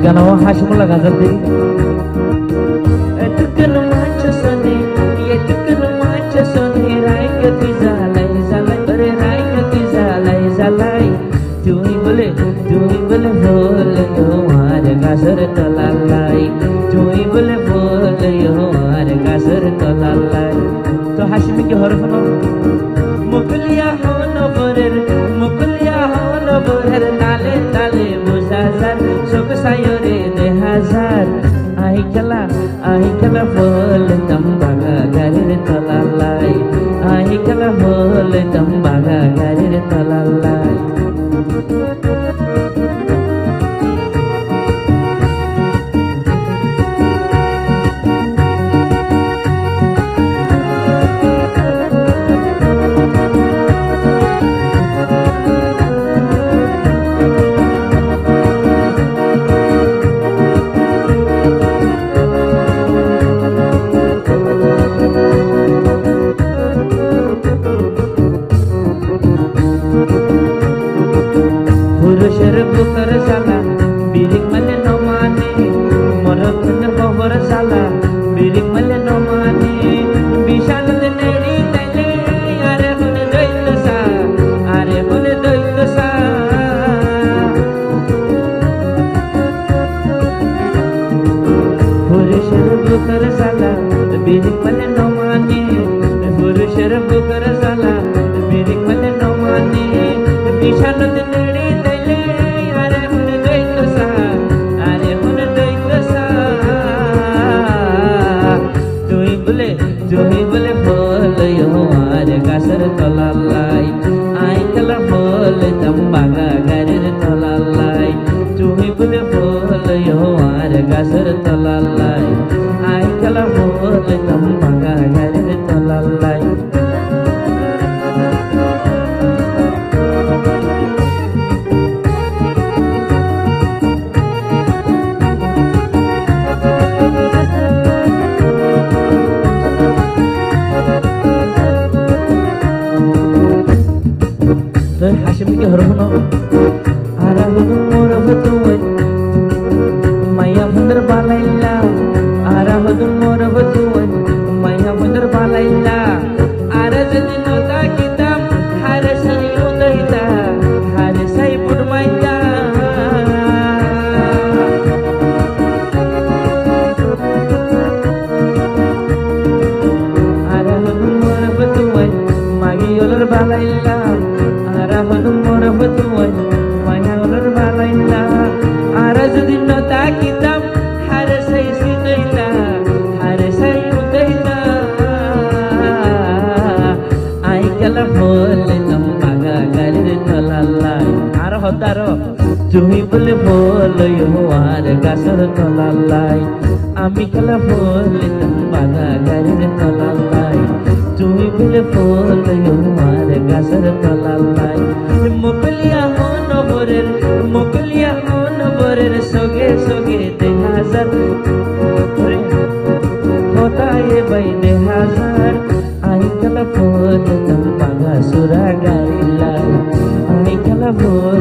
গান হাসিমুল্লাহ গাজার দিই তুমি বলে ভোল আর গাছের তলালাই, তুমি বলে ভোল আর গাছের তলালাই। তো হাসিমিকে হরফন মুকলিয়া হন বরের তালে তালে বোঝা যার শোক সায়রে দেহাজার। আহি খেলা ভোল তম্বাগা গাড়ির তলালাই, আহি খেলা ভোল তম্বাগা গাড়ির তলালাই। পুরুষের বুকের জ্বালা বিরিক মানে নমানে, মরক্ষণের খবর জ্বালা বিরিক মানে নমানে। বিশাল নেড়ি তাইলে আরে হলে দৈত সা, আরে হলে দৈত সা। পুরুষের বুকের জ্বালা বিরিক মানে নমানে, পুরুষের বুকের জ্বালা বিরিক মানে নমানে। বিশাল নেড়ি তুমি বলে ভোল আর গাছের তলালাই, আই খেলা ভোল তম্বাগা গাড়ির তলালাই। তুমি বলে ভোল আর গাছের তলালাই, আই খেলা ভোল তম্বাগা গাড়ির তলালাই। হাসিমিকে হরফন আর মোর বতুয় মাইয়া বন্দর বালাইলা, আর মোর বতুয় মাইয়া বন্দর বালাইলা। আর যদি নদা কিতাম হারে সাই উদয়তা, হারে সাই বুড়মাইতা। আর মোর বতুয় মাগি ওলর বালাইলা, মোর বতুয় মাইয়া ওলর বালাইলা। আর যদি নদা কিতাম হারে সাই সিদইতা, হারে সাই উদয়তা। আই খেলা ভোল তম্বাগা গাড়ির তলালাই। আর হতার তুমি বলে ভোল আর গাছের তলালাই, আমি খেলা ভোল তম্বাগা গাড়ির তলালাই। তুমি বলে ভোল আর গাছের তলালাই। মুকলিয়া হন বরের সগে সগে দেহাজার হতায়ে বাই দেহাজার। আই খেলা ভোল তম্বাগা সুরা গাইলাই, আই খেলা ভোল